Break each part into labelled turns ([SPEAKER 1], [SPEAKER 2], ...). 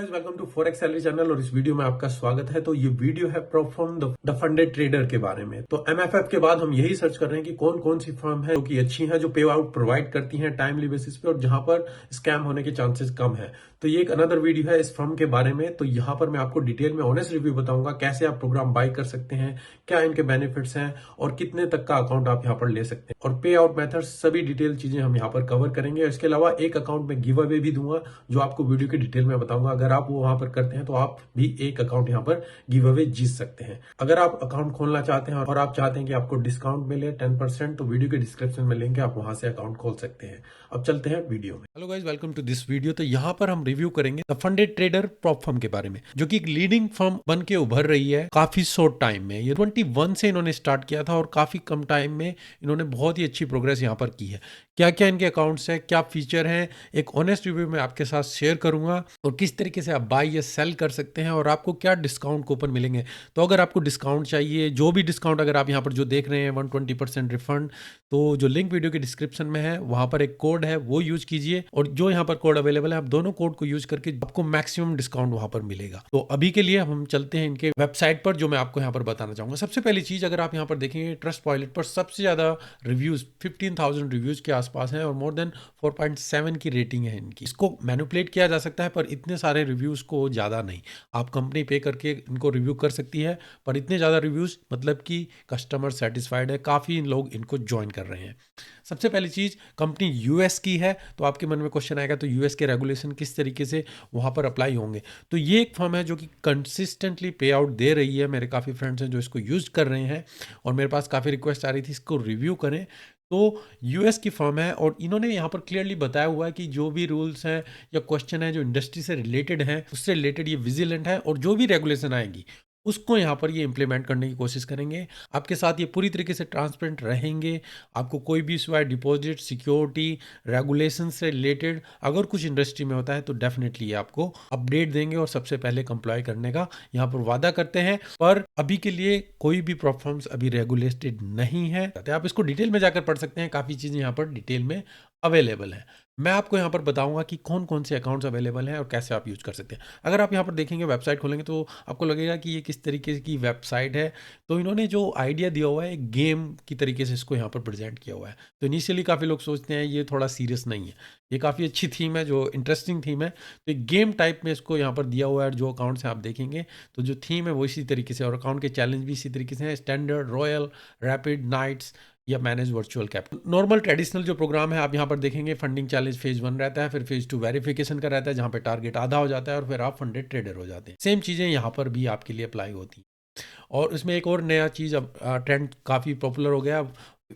[SPEAKER 1] Guys, welcome to forex salary channel और इस video में आपका स्वागत है। तो ये वीडियो है prop firm the funded trader के बारे में। तो एमएफएफ के बाद हम यही सर्च कर रहे हैं कि कौन कौन सी फर्म है जो कि अच्छी हैं, जो पे आउट प्रोवाइड करती हैं टाइमली बेसिस पे और जहां पर स्कैम होने के चांसेस कम है। तो ये एक अनदर वीडियो है इस फर्म के बारे में। तो यहाँ पर मैं आपको डिटेल में ऑनेस्ट रिव्यू बताऊंगा कैसे आप प्रोग्राम बाय कर सकते हैं, क्या इनके बेनिफिट्स हैं और कितने तक का अकाउंट आप यहाँ पर ले सकते हैं और पे आउट मेथड, सभी डिटेल चीजें हम यहाँ पर कवर करेंगे। इसके अलावा एक अकाउंट में गिव अवे भी दूंगा जो आपको वीडियो की डिटेल में बताऊंगा। अगर आप वो वहां पर करते हैं तो आप भी एक अकाउंट यहाँ पर गिव अवे जीत सकते हैं। अगर आप अकाउंट खोलना चाहते हैं और आप चाहते हैं कि आपको डिस्काउंट मिले 10%, तो वीडियो के डिस्क्रिप्शन में लिंक है, आप वहां से अकाउंट खोल सकते हैं। अब चलते हैं वीडियो में। Hello guys, welcome to this video. तो यहाँ पर हम रिव्यू करेंगे the funded trader prop firm के बारे में, जो कि एक लीडिंग फर्म बन के उभर रही है काफी शॉर्ट टाइम में। ये 21 से इन्होंने स्टार्ट किया था और काफी कम टाइम में इन्होंने बहुत ही अच्छी प्रोग्रेस यहाँ पर की है। क्या क्या इनके अकाउंट्स है, क्या फीचर है, एक ऑनेस्ट रिव्यू में आपके साथ शेयर करूंगा और किस तरीके से आप बाय या सेल कर सकते हैं और आपको क्या डिस्काउंट कूपन मिलेंगे। तो अगर आपको डिस्काउंट चाहिए, जो भी डिस्काउंट अगर आप यहाँ पर जो देख रहे हैं 120% रिफंड, तो जो लिंक वीडियो के डिस्क्रिप्शन में है वहां पर एक कोड है, वो यूज कीजिए और जो यहाँ पर कोड अवेलेबल है आप दोनों कोड को यूज करके आपको मैक्सिमम डिस्काउंट वहां पर मिलेगा। तो अभी के लिए हम चलते हैं इनके वेबसाइट पर, जो मैं आपको यहाँ पर बताना चाहूंगा। सबसे पहली चीज, अगर आप यहाँ पर देखेंगे ट्रस्ट पॉइलेट पर सबसे ज्यादा रिव्यूज 15,000 रिव्यूज के आसपास है और मोर देन 4.7 की रेटिंग है इनकी। इसको मैनिपुलेट किया जा सकता है पर इतने सारे रिव्यूज को ज्यादा नहीं। आप कंपनी पे करके इनको रिव्यू कर सकती है पर इतने ज्यादा रिव्यूज मतलब कि कस्टमर सेटिस्फाइड है, काफी लोग इनको ज्वाइन कर रहे हैं। सबसे पहली चीज, कंपनी यूएस की है, तो आपके मन में क्वेश्चन आएगा तो यूएस के रेगुलेशन किस तरीके से वहां पर अप्लाई होंगे। तो ये एक फर्म है जो कि कंसिस्टेंटली पे आउट दे रही है। मेरे काफ़ी फ्रेंड्स हैं जो इसको यूज कर रहे हैं और मेरे पास काफ़ी रिक्वेस्ट आ रही थी इसको रिव्यू करें। तो यूएस की फर्म है और इन्होंने यहाँ पर क्लियरली बताया हुआ है कि जो भी रूल्स हैं या क्वेश्चन है जो इंडस्ट्री से रिलेटेड हैं, उससे रिलेटेड ये विजिलेंट है और जो भी रेगुलेशन आएगी उसको यहाँ पर ये इंप्लीमेंट करने की कोशिश करेंगे। आपके साथ ये पूरी तरीके से ट्रांसपेरेंट रहेंगे। आपको कोई भी सिवाय डिपॉजिट, सिक्योरिटी, रेगुलेशन से रिलेटेड अगर कुछ इंडस्ट्री में होता है तो डेफिनेटली ये आपको अपडेट देंगे और सबसे पहले कंप्लाई करने का यहाँ पर वादा करते हैं। पर अभी के लिए कोई भी प्लेटफॉर्म्स अभी रेगुलेटेड नहीं है। आप इसको डिटेल में जाकर पढ़ सकते हैं, काफ़ी चीज़ें यहाँ पर डिटेल में अवेलेबल है। मैं आपको यहाँ पर बताऊंगा कि कौन कौन से अकाउंट्स अवेलेबल हैं और कैसे आप यूज कर सकते हैं। अगर आप यहाँ पर देखेंगे, वेबसाइट खोलेंगे तो आपको लगेगा कि ये किस तरीके की वेबसाइट है। तो इन्होंने जो आइडिया दिया हुआ है एक गेम की तरीके से इसको यहाँ पर प्रेजेंट किया हुआ है। तो इनिशियली काफ़ी लोग सोचते हैं ये थोड़ा सीरियस नहीं है, ये काफ़ी अच्छी थीम है, जो इंटरेस्टिंग थीम है। तो एक गेम टाइप में इसको यहाँ पर दिया हुआ है। जो अकाउंट्स हैं आप देखेंगे तो जो थीम है वो इसी तरीके से और अकाउंट के चैलेंज भी इसी तरीके से हैं। स्टैंडर्ड, रॉयल, रैपिड, नाइट्स या manage virtual capital. Normal traditional जो प्रोग्राम है आप यहाँ पर देखेंगे, फंडिंग चैलेंज फेज 1 रहता है, फिर फेज 2 वेरिफिकेशन का रहता है जहाँ पे टारगेट आधा हो जाता है और फिर आप फंडेड ट्रेडर हो जाते हैं। सेम चीज़ें यहाँ पर भी आपके लिए अप्लाई होती हैं। और इसमें एक और नया चीज़, अब ट्रेंड काफ़ी पॉपुलर हो गया,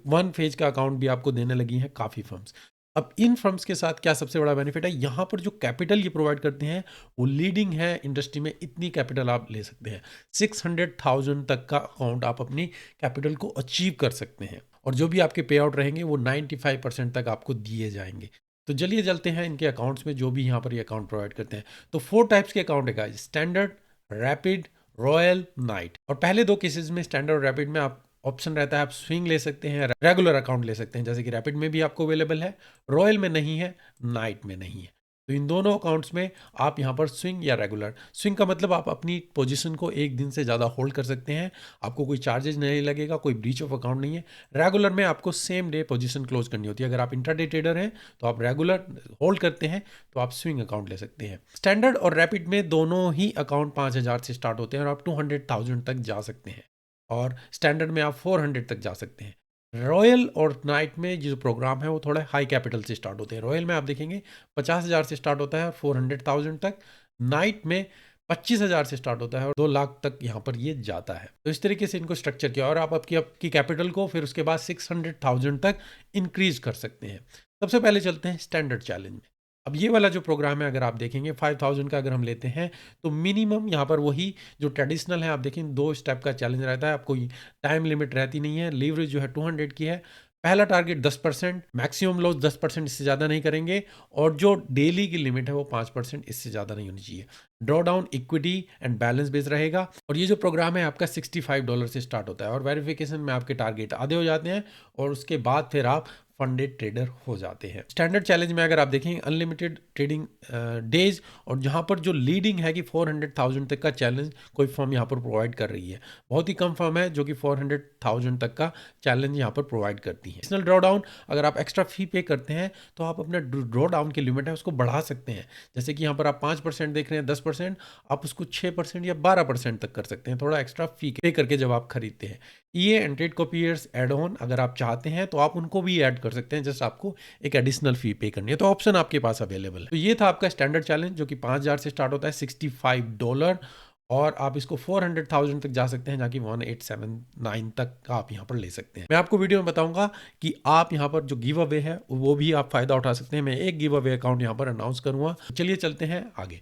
[SPEAKER 1] 1 फेज का अकाउंट भी आपको देने लगी हैं काफ़ी फर्म्स। अब इन फर्म्स के साथ क्या सबसे बड़ा बेनिफिट है, यहाँ पर जो कैपिटल ये प्रोवाइड करते हैं वो लीडिंग है इंडस्ट्री में। इतनी कैपिटल आप ले सकते हैं, 600,000 तक का अकाउंट आप अपनी कैपिटल को अचीव कर सकते हैं और जो भी आपके पे आउट रहेंगे वो 95% तक आपको दिए जाएंगे। तो चलिए चलते हैं इनके अकाउंट्स में, जो भी यहाँ पर ये अकाउंट प्रोवाइड करते हैं। तो 4 टाइप्स के अकाउंट है guys, standard, rapid, royal, night. और पहले 2 केसेस में स्टैंडर्ड और रैपिड में आप ऑप्शन रहता है, आप स्विंग ले सकते हैं, रेगुलर अकाउंट ले सकते हैं, जैसे कि रैपिड में भी आपको अवेलेबल है, रॉयल में नहीं है, नाइट में नहीं है। तो इन दोनों अकाउंट्स में आप यहाँ पर स्विंग या रेगुलर, स्विंग का मतलब आप अपनी पोजीशन को एक दिन से ज़्यादा होल्ड कर सकते हैं, आपको कोई चार्जेस नहीं लगेगा, कोई ब्रीच ऑफ अकाउंट नहीं है। रेगुलर में आपको सेम डे पोजीशन क्लोज करनी होती है। अगर आप इंट्राडे ट्रेडर हैं तो आप रेगुलर होल्ड करते हैं तो आप स्विंग अकाउंट ले सकते हैं। स्टैंडर्ड और रैपिड में दोनों ही अकाउंट 5,000 से स्टार्ट होते हैं और आप 200,000 तक जा सकते हैं और स्टैंडर्ड में आप 400 तक जा सकते हैं। रॉयल और नाइट में जो प्रोग्राम है वो थोड़ा हाई कैपिटल से स्टार्ट होते हैं। रॉयल में आप देखेंगे 50,000 से स्टार्ट होता है और 400,000 तक, नाइट में 25,000 से स्टार्ट होता है और 2 लाख तक यहाँ पर ये जाता है। तो इस तरीके से इनको स्ट्रक्चर किया और आप आपकी कैपिटल को फिर उसके बाद 600,000 तक इंक्रीज कर सकते हैं। सबसे पहले चलते हैं स्टैंडर्ड चैलेंज में। अब ये वाला जो प्रोग्राम है अगर आप देखेंगे 5,000 का अगर हम लेते हैं तो मिनिमम यहाँ पर वही जो ट्रेडिशनल है, आप देखें 2 स्टेप का चैलेंज रहता है, आपको टाइम लिमिट रहती नहीं है, लीवरेज जो है 200 की है। पहला टारगेट 10%, मैक्सिमम लॉस 10%, इससे ज़्यादा नहीं करेंगे और जो डेली की लिमिट है वो 5%, इससे ज़्यादा नहीं होनी चाहिए। Draw down equity and balance base रहेगा और ये जो प्रोग्राम है आपका $65 से स्टार्ट होता है और वेरिफिकेशन में आपके टारगेट आधे हो जाते हैं और उसके बाद फिर आप फंडेड ट्रेडर हो जाते हैं। स्टैंडर्ड चैलेंज में अगर आप देखें अनलिमिटेड ट्रेडिंग डेज, और जहां पर जो लीडिंग है कि 400,000 तक का चैलेंज कोई फर्म यहां पर प्रोवाइड कर रही है। बहुत ही कम फर्म है जो कि 400,000 तक का चैलेंज यहां पर प्रोवाइड करती है। एडिशनल ड्रॉ डाउन, अगर आप एक्स्ट्रा फी पे करते हैं तो आप अपना ड्रॉ डाउन की लिमिट है उसको बढ़ा सकते हैं। जैसे कि यहाँ पर आप 5% देख रहे हैं, 10%, आप उसको 6% या 12% तक कर सकते हैं, थोड़ा एक्स्ट्रा फी पे करके जब आप खरीदते हैं। ये एंड ट्रेड कॉपियर्स एड ऑन अगर आप चाहते हैं तो आप उनको भी ऐड कर सकते हैं, जस्ट आपको एक एडिशनल फी पे करनी है। तो ऑप्शन आपके पास अवेलेबल है। तो ये था आपका स्टैंडर्ड चैलेंज जो कि $5,000 से स्टार्ट होता है, $65, और आप इसको 400,000 तक जा सकते हैं, जहाँ की 1879 तक आप यहाँ पर ले सकते हैं। मैं आपको वीडियो में बताऊंगा कि आप यहाँ पर जो गिव अवे है वो भी आप फायदा उठा सकते हैं। मैं एक गिव अवे अकाउंट यहाँ पर अनाउंस करूंगा। चलिए चलते हैं आगे।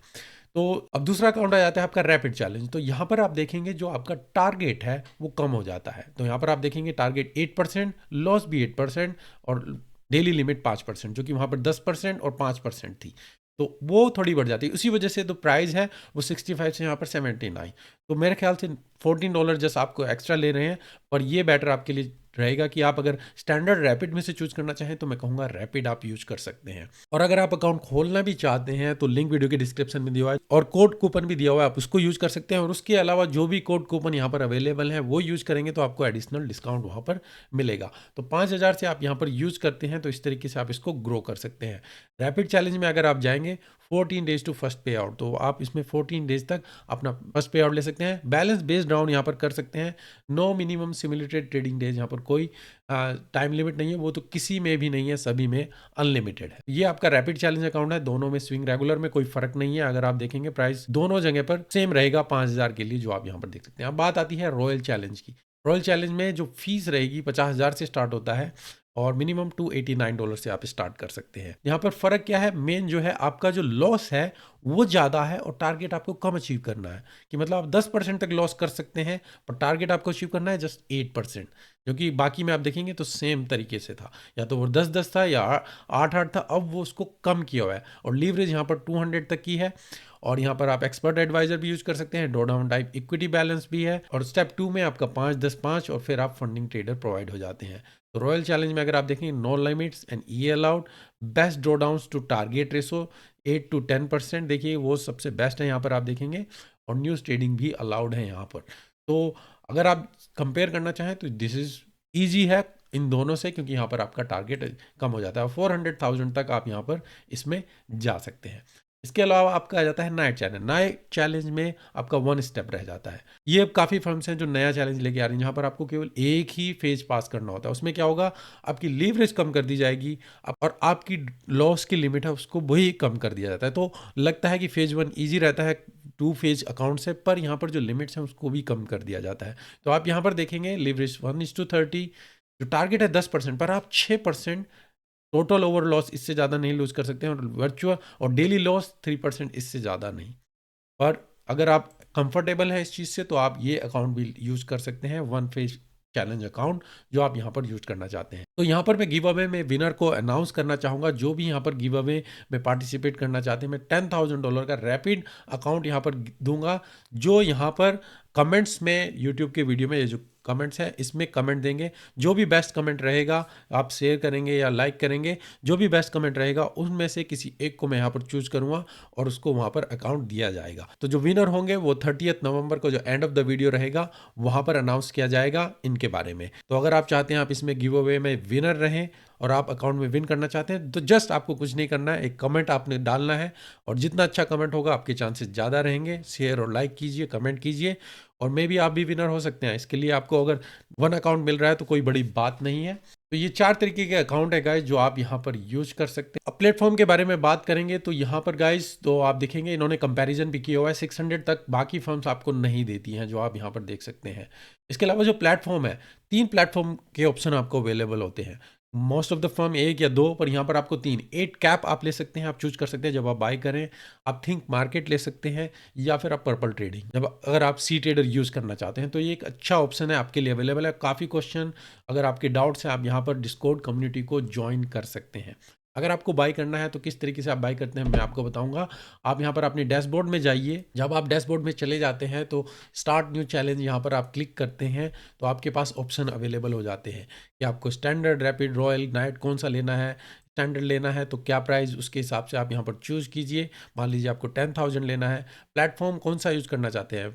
[SPEAKER 1] तो अब दूसरा अकाउंट आ जाता है आपका रैपिड चैलेंज। तो यहाँ पर आप देखेंगे जो आपका टारगेट है वो कम हो जाता है। तो यहाँ पर आप देखेंगे टारगेट 8%, लॉस भी 8%, और डेली लिमिट 5%, जो कि वहाँ पर 10% और 5% थी, तो वो थोड़ी बढ़ जाती है। उसी वजह से तो प्राइस है वो 65 से यहाँ पर 79। तो मेरे ख्याल से $14 जस्ट आपको एक्स्ट्रा ले रहे हैं, पर ये बेटर आपके लिए रहेगा कि आप अगर स्टैंडर्ड रैपिड में से चूज करना चाहें तो मैं कहूँगा रैपिड आप यूज कर सकते हैं। और अगर आप अकाउंट खोलना भी चाहते हैं तो लिंक वीडियो के डिस्क्रिप्शन में दिया हुआ है, और कोड कूपन भी दिया हुआ है, आप उसको यूज कर सकते हैं। और उसके अलावा जो भी कोड कूपन यहाँ पर अवेलेबल है वो यूज करेंगे तो आपको एडिशनल डिस्काउंट वहाँ पर मिलेगा। तो 5,000 से आप यहाँ पर यूज करते हैं तो इस तरीके से आप इसको ग्रो कर सकते हैं। रैपिड चैलेंज में अगर आप जाएंगे 14 डेज टू फर्स्ट पे आउट, तो आप इसमें 14 डेज तक अपना फर्स्ट पे आउट ले सकते हैं। बैलेंस बेस्ड डाउन यहाँ पर कर सकते हैं। No minimum simulated trading days, यहाँ पर कोई टाइम लिमिट नहीं है, वो तो किसी में भी नहीं है, सभी में अनलिमिटेड है। ये आपका रैपिड चैलेंज अकाउंट है। दोनों में स्विंग रेगुलर में कोई फर्क नहीं है। अगर आप देखेंगे प्राइस दोनों जगह पर सेम रहेगा 5,000 के लिए, जो आप यहाँ पर देख सकते हैं। अब बात आती है रॉयल चैलेंज की। रॉयल चैलेंज में जो फीस रहेगी 50,000 से स्टार्ट होता है, और मिनिमम $289 से आप स्टार्ट कर सकते हैं। यहाँ पर फर्क क्या है, मेन जो है आपका जो लॉस है वो ज़्यादा है और टारगेट आपको कम अचीव करना है। कि मतलब आप 10% तक लॉस कर सकते हैं, पर टारगेट आपको अचीव करना है जस्ट 8%, जो कि बाकी में आप देखेंगे तो सेम तरीके से था, या तो वो 10-10 था या 8-8 था, अब वो उसको कम किया हुआ है। और लीवरेज यहाँ पर 200 तक की है, और यहाँ पर आप एक्सपर्ट एडवाइजर भी यूज कर सकते हैं, draw down type equity balance भी है, और स्टेप 2 में आपका 5-10-5, और फिर आप फंडिंग ट्रेडर प्रोवाइड हो जाते हैं। तो रॉयल चैलेंज में अगर आप देखेंगे no limits and E allowed, best drawdowns to target ratio 8 to 10%, देखिए वो सबसे बेस्ट है यहाँ पर आप देखेंगे, और न्यूज़ ट्रेडिंग भी अलाउड है यहाँ पर। तो अगर आप कंपेयर करना चाहें तो दिस इज ईजी है इन दोनों से, क्योंकि यहाँ पर आपका टारगेट कम हो जाता है। 400,000 तक आप यहाँ पर इसमें जा सकते हैं। इसके अलावा आपका आ जाता है नाइट चैलेंज। नाइट चैलेंज में आपका 1 स्टेप रह जाता है। ये अब काफ़ी फर्म्स हैं जो नया चैलेंज लेके आ रही हैं, जहाँ पर आपको केवल एक ही फेज पास करना होता है। उसमें क्या होगा, आपकी लीवरेज कम कर दी जाएगी, और आपकी लॉस की लिमिट है उसको वही कम कर दिया जाता है। तो लगता है कि फेज 1 ईजी रहता है 2 फेज अकाउंट से, पर यहाँ पर जो लिमिट्स हैं उसको भी कम कर दिया जाता है। तो आप यहाँ पर देखेंगे लीवरेज 1:30, जो टारगेट है 10%, पर आप 6% टोटल ओवर लॉस इससे ज़्यादा नहीं लूज कर सकते हैं, और वर्चुअल और डेली लॉस 3% इससे ज़्यादा नहीं। पर अगर आप कंफर्टेबल है इस चीज़ से तो आप ये अकाउंट भी यूज़ कर सकते हैं, 1 फेज चैलेंज अकाउंट, जो आप यहाँ पर यूज करना चाहते हैं। तो यहाँ पर मैं गिव अवे में विनर को अनाउंस करना चाहूँगा। जो भी यहाँ पर गिव अवे में पार्टिसिपेट करना चाहते हैं, मैं $10,000 का रैपिड अकाउंट यहाँ पर दूंगा। जो यहाँ पर कमेंट्स में यूट्यूब के वीडियो में ये जो कमेंट्स है इसमें कमेंट देंगे, जो भी बेस्ट कमेंट रहेगा आप शेयर करेंगे या लाइक करेंगे, जो भी बेस्ट कमेंट रहेगा उनमें से किसी एक को मैं यहाँ पर चूज करूँगा और उसको वहाँ पर अकाउंट दिया जाएगा। तो जो विनर होंगे वो 30 नवंबर को जो एंड ऑफ द वीडियो रहेगा वहाँ पर अनाउंस किया जाएगा इनके बारे में। तो अगर आप चाहते हैं आप इसमें गिव अवे में विनर रहें और आप अकाउंट में विन करना चाहते हैं, तो जस्ट आपको कुछ नहीं करना है, एक कमेंट आपने डालना है, और जितना अच्छा कमेंट होगा आपके चांसेस ज़्यादा रहेंगे। शेयर और लाइक कीजिए, कमेंट कीजिए, और मे भी आप भी विनर हो सकते हैं। इसके लिए आपको अगर 1 अकाउंट मिल रहा है तो कोई बड़ी बात नहीं है। तो ये 4 तरीके के अकाउंट है गाइस जो आप यहाँ पर यूज कर सकते हैं। अब प्लेटफॉर्म के बारे में बात करेंगे तो यहाँ पर गाइस तो आप देखेंगे इन्होंने कंपैरिजन भी किया हुआ है, 600 तक बाकी फर्म्स आपको नहीं देती हैं, जो आप यहाँ पर देख सकते हैं। इसके अलावा जो प्लेटफॉर्म है, 3 प्लेटफॉर्म के ऑप्शन आपको अवेलेबल होते हैं। मोस्ट ऑफ द फर्म 1 या 2, पर यहाँ पर आपको 3, 8 कैप आप ले सकते हैं, आप चूज कर सकते हैं जब आप बाय करें। आप थिंक मार्केट ले सकते हैं, या फिर आप पर्पल ट्रेडिंग, जब अगर आप सी ट्रेडर यूज करना चाहते हैं तो ये एक अच्छा ऑप्शन है, आपके लिए अवेलेबल है। काफ़ी क्वेश्चन अगर आपके डाउट्स हैं आप यहाँ पर डिस्कॉर्ड कम्युनिटी को ज्वाइन कर सकते हैं। अगर आपको बाय करना है तो किस तरीके से आप बाय करते हैं मैं आपको बताऊंगा। आप यहाँ पर अपने डैशबोर्ड में जाइए। जब आप डैशबोर्ड में चले जाते हैं तो स्टार्ट न्यू चैलेंज यहाँ पर आप क्लिक करते हैं तो आपके पास ऑप्शन अवेलेबल हो जाते हैं कि आपको स्टैंडर्ड, रैपिड, रॉयल, नाइट कौन सा लेना है। स्टैंडर्ड लेना है तो क्या प्राइस, उसके हिसाब से आप यहाँ पर चूज़ कीजिए। मान लीजिए आपको 10,000 लेना है। प्लेटफॉर्म कौन सा यूज़ करना चाहते हैं,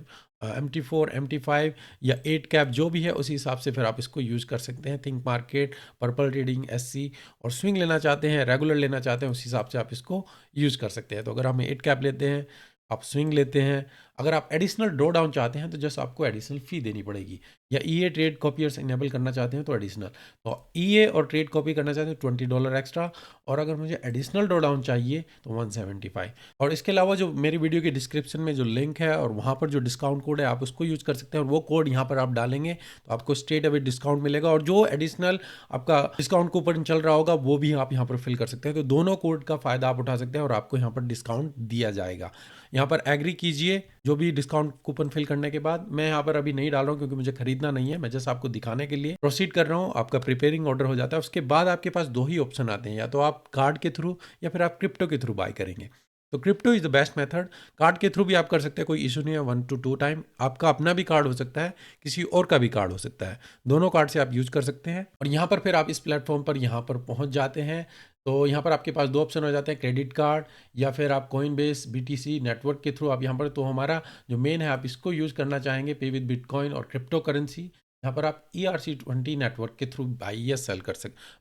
[SPEAKER 1] MT4, MT5 या 8 कैप, जो भी है उसी हिसाब से फिर आप इसको यूज़ कर सकते हैं। Think market, purple trading, SC, और स्विंग लेना चाहते हैं, रेगुलर लेना चाहते हैं, उस हिसाब से आप इसको यूज़ कर सकते हैं। तो अगर हम 8 कैप लेते हैं, आप स्विंग लेते हैं। अगर आप एडिशनल ड्रॉ डाउन चाहते हैं तो जस्ट आपको एडिशनल फ़ी देनी पड़ेगी, या EA ट्रेड कॉपियर्स इनेबल करना चाहते हैं तो एडिशनल। तो EA और ट्रेड कॉपी करना चाहते हैं $20 एक्स्ट्रा, और अगर मुझे एडिशनल ड्रॉ डाउन चाहिए तो 175। और इसके अलावा जो मेरी वीडियो के डिस्क्रिप्शन में जो लिंक है और वहाँ पर जो डिस्काउंट कोड है आप उसको यूज़ कर सकते हैं, और वो कोड यहाँ पर आप डालेंगे तो आपको स्ट्रेट अवे डिस्काउंट मिलेगा, और जो एडिशनल आपका डिस्काउंट कूपन चल रहा होगा वो भी आप यहाँ पर फिल कर सकते हैं। तो दोनों कोड का फ़ायदा आप उठा सकते हैं और आपको यहाँ पर डिस्काउंट दिया जाएगा। यहाँ पर एग्री कीजिए जो भी डिस्काउंट कूपन फिल करने के बाद। मैं यहाँ पर अभी नहीं डाल रहा हूँ क्योंकि मुझे खरीदना नहीं है, मैं जस्ट आपको दिखाने के लिए प्रोसीड कर रहा हूँ। आपका प्रिपेयरिंग ऑर्डर हो जाता है, उसके बाद आपके पास दो ही ऑप्शन आते हैं, या तो आप कार्ड के थ्रू या फिर आप क्रिप्टो के थ्रू बाय करेंगे। तो crypto is the best method. Card के थ्रू भी आप कर सकते हैं, कोई इशू नहीं है। 1 to 2 टाइम आपका अपना भी कार्ड हो सकता है, किसी और का भी कार्ड हो सकता है, दोनों कार्ड से आप यूज़ कर सकते हैं। और यहाँ पर फिर आप इस प्लेटफॉर्म पर यहाँ पर पहुँच जाते हैं। तो यहाँ पर आपके पास दो ऑप्शन हो जाते हैं, क्रेडिट कार्ड या फिर आप Coinbase BTC नेटवर्क के थ्रू आप यहाँ पर, तो हमारा जो मेन है आप इसको यूज़ करना चाहेंगे, पे विद बिटकॉइन और क्रिप्टो करेंसी। यहाँ पर आप ERC20 नेटवर्क के थ्रू बाई या सेल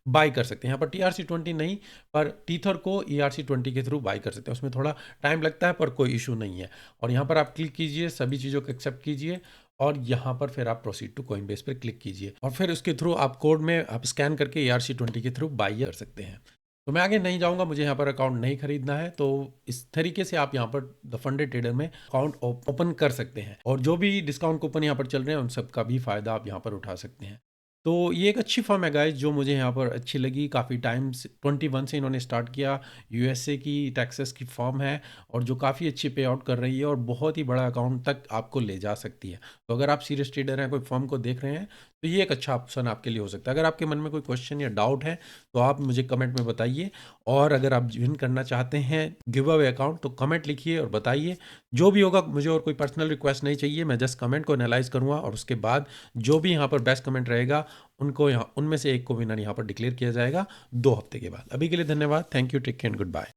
[SPEAKER 1] बाई कर सकते हैं। यहाँ पर TRC20 नहीं, पर टीथर को ERC20 के थ्रू बाई कर सकते हैं। उसमें थोड़ा टाइम लगता है पर कोई इशू नहीं है। और यहाँ पर आप क्लिक कीजिए, सभी चीज़ों को एक्सेप्ट कीजिए, और यहाँ पर फिर आप प्रोसीड टू Coinbase पर क्लिक कीजिए, और फिर उसके थ्रू आप कोड में आप स्कैन करके ERC20 के थ्रू बाई कर सकते हैं। तो मैं आगे नहीं जाऊंगा, मुझे यहाँ पर अकाउंट नहीं खरीदना है। तो इस तरीके से आप यहाँ पर द फंडेड ट्रेडर में अकाउंट ओपन कर सकते हैं, और जो भी डिस्काउंट कूपन यहाँ पर चल रहे हैं उन सब का भी फ़ायदा आप यहाँ पर उठा सकते हैं। तो ये एक अच्छी फर्म है गाइस, जो मुझे यहाँ पर अच्छी लगी। काफ़ी टाइम से 21 से इन्होंने स्टार्ट किया। USA की, टेक्सास की फर्म है, और जो काफ़ी अच्छी पे आउट कर रही है और बहुत ही बड़ा अकाउंट तक आपको ले जा सकती है। तो अगर आप सीरियस ट्रेडर हैं, कोई फर्म को देख रहे हैं, तो ये एक अच्छा ऑप्शन आपके लिए हो सकता है। अगर आपके मन में कोई क्वेश्चन या डाउट है तो आप मुझे कमेंट में बताइए, और अगर आप ज्वाइन करना चाहते हैं गिव अवे अकाउंट तो कमेंट लिखिए और बताइए। जो भी होगा, मुझे और कोई पर्सनल रिक्वेस्ट नहीं चाहिए, मैं जस्ट कमेंट को एनालाइज करूँगा, और उसके बाद जो भी यहाँ पर बेस्ट कमेंट रहेगा उनको यहाँ, उनमें से एक को विनर यहाँ पर डिक्लेयर किया जाएगा 2 हफ्ते के बाद। अभी के लिए धन्यवाद, thank you, take care and good bye.